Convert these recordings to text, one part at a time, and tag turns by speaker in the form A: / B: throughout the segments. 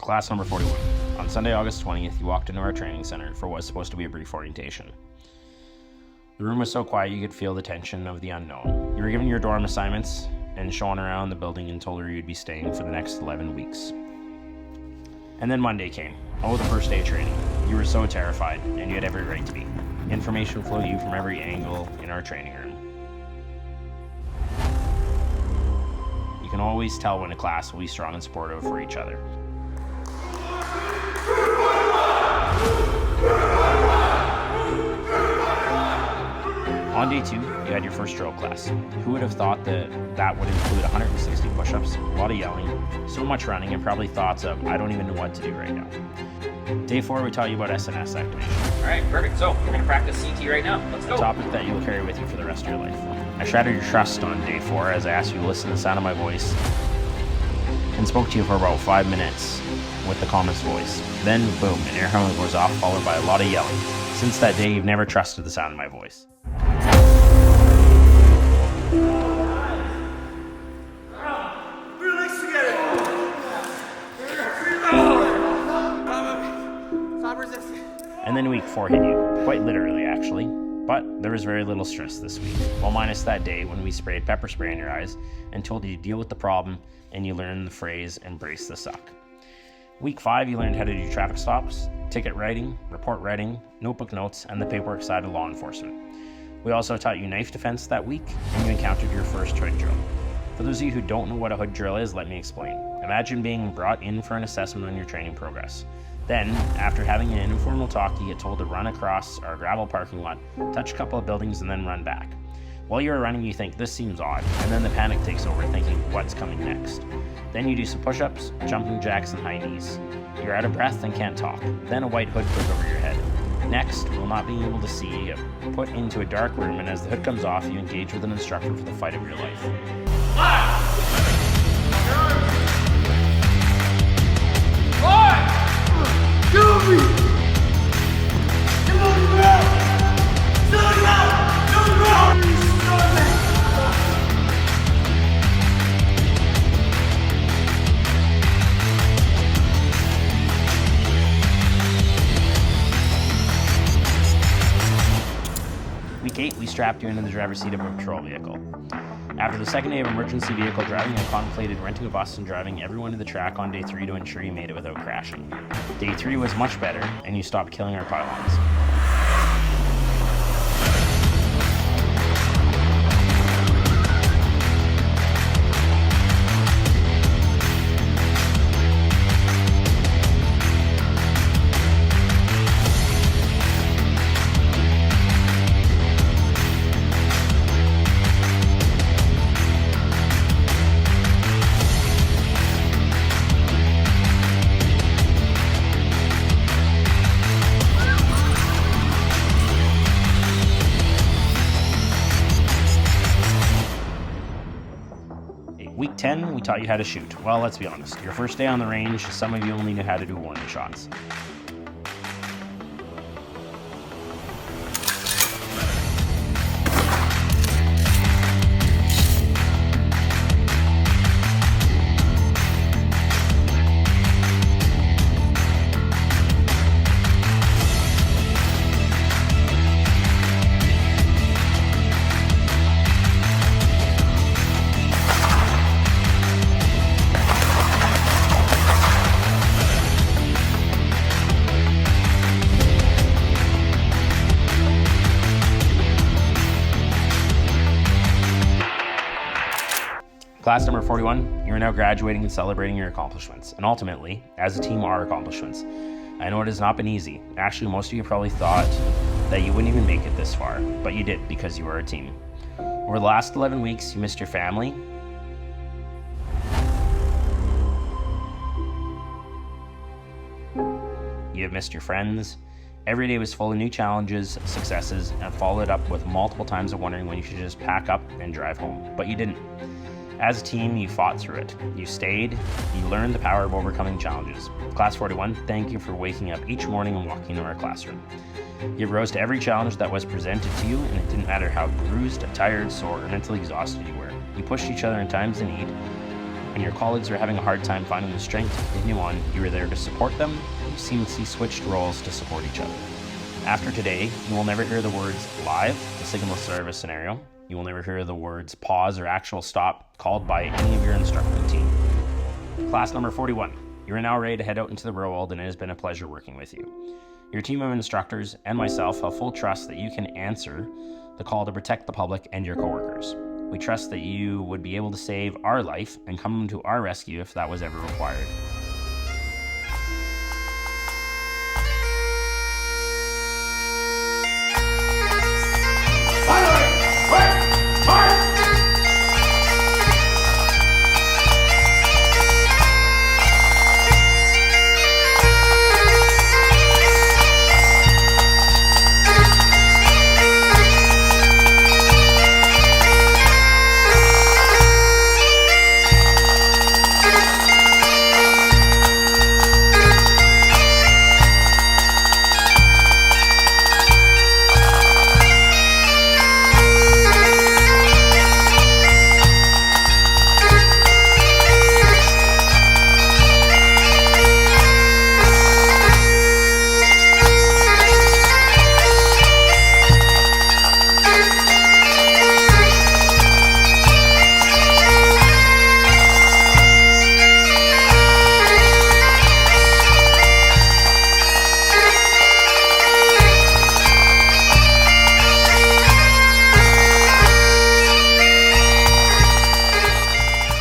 A: Class number 41. On Sunday, August 20th, you walked into our training center for what was supposed to be a brief orientation. The room was so quiet you could feel the tension of the unknown. You were given your dorm assignments and shown around the building and told her you'd be staying for the next 11 weeks. And then Monday came. Oh, the first day of training. You were so terrified, and you had every right to be. Information flowed to you from every angle in our training room. You can always tell when a class will be strong and supportive for each other. On day 2, you had your first drill class. Who would have thought that would include 160 push-ups, a lot of yelling, so much running, and probably thoughts of, I don't even know what to do right now. Day 4, we taught you about SNS activation.
B: All right, perfect. So we're going to practice CT right now. Let's go.
A: A topic that you will carry with you for the rest of your life. I shattered your trust on day 4 as I asked you to listen to the sound of my voice and spoke to you for about 5 minutes with the calmest voice. Then, boom, an air horn goes off, followed by a lot of yelling. Since that day, you've never trusted the sound of my voice. And then week 4 hit you, quite literally actually, but there was very little stress this week, well minus that day when we sprayed pepper spray in your eyes and told you to deal with the problem and you learned the phrase, embrace the suck. Week 5, you learned how to do traffic stops, ticket writing, report writing, notebook notes, and the paperwork side of law enforcement. We also taught you knife defense that week, and you encountered your first hood drill. For those of you who don't know what a hood drill is, let me explain. Imagine being brought in for an assessment on your training progress. Then, after having an informal talk, you get told to run across our gravel parking lot, touch a couple of buildings, and then run back. While you're running, you think, this seems odd, and then the panic takes over, thinking, what's coming next? Then you do some push-ups, jumping jacks, and high knees. You're out of breath and can't talk. Then a white hood goes over your head. Next, while not being able to see, you get put into a dark room, and as the hood comes off, you engage with an instructor for the fight of your life. Week 8, we strapped you into the driver's seat of a patrol vehicle. After the second day of emergency vehicle driving, I contemplated renting a bus and driving everyone to the track on day 3 to ensure you made it without crashing. Day 3 was much better, and you stopped killing our pylons. Week 10, we taught you how to shoot. Well, let's be honest. Your first day on the range, some of you only knew how to do warning shots. Class number 41, you are now graduating and celebrating your accomplishments, and ultimately, as a team, our accomplishments. I know it has not been easy. Actually, most of you probably thought that you wouldn't even make it this far, but you did because you were a team. Over the last 11 weeks, you missed your family, you have missed your friends. Every day was full of new challenges, successes, and followed up with multiple times of wondering when you should just pack up and drive home, but you didn't. As a team, you fought through it. You stayed. You learned the power of overcoming challenges. Class 41, thank you for waking up each morning and walking into our classroom. You rose to every challenge that was presented to you, and it didn't matter how bruised, tired, sore, or mentally exhausted you were. You pushed each other in times of need, and your colleagues are having a hard time finding the strength to continue on, you are there to support them, and you seamlessly switched roles to support each other. After today, you will never hear the words live, the signal service scenario. You will never hear the words pause or actual stop called by any of your instructing team. Class number 41, you are now ready to head out into the real world, and it has been a pleasure working with you. Your team of instructors and myself have full trust that you can answer the call to protect the public and your coworkers. We trust that you would be able to save our life and come to our rescue if that was ever required.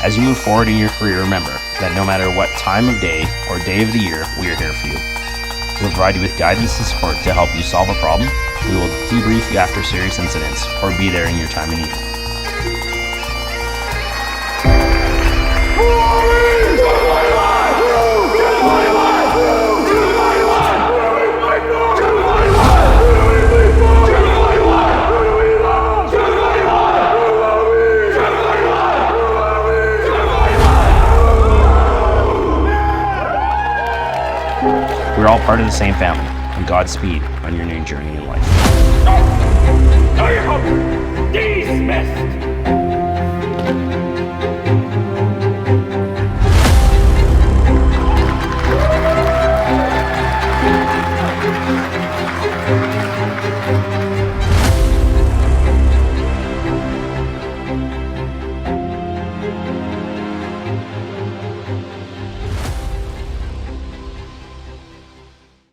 A: As you move forward in your career, remember that no matter what time of day or day of the year, we are here for you. We will provide you with guidance and support to help you solve a problem. We will debrief you after serious incidents or be there in your time of need. We're all part of the same family, and Godspeed on your new journey.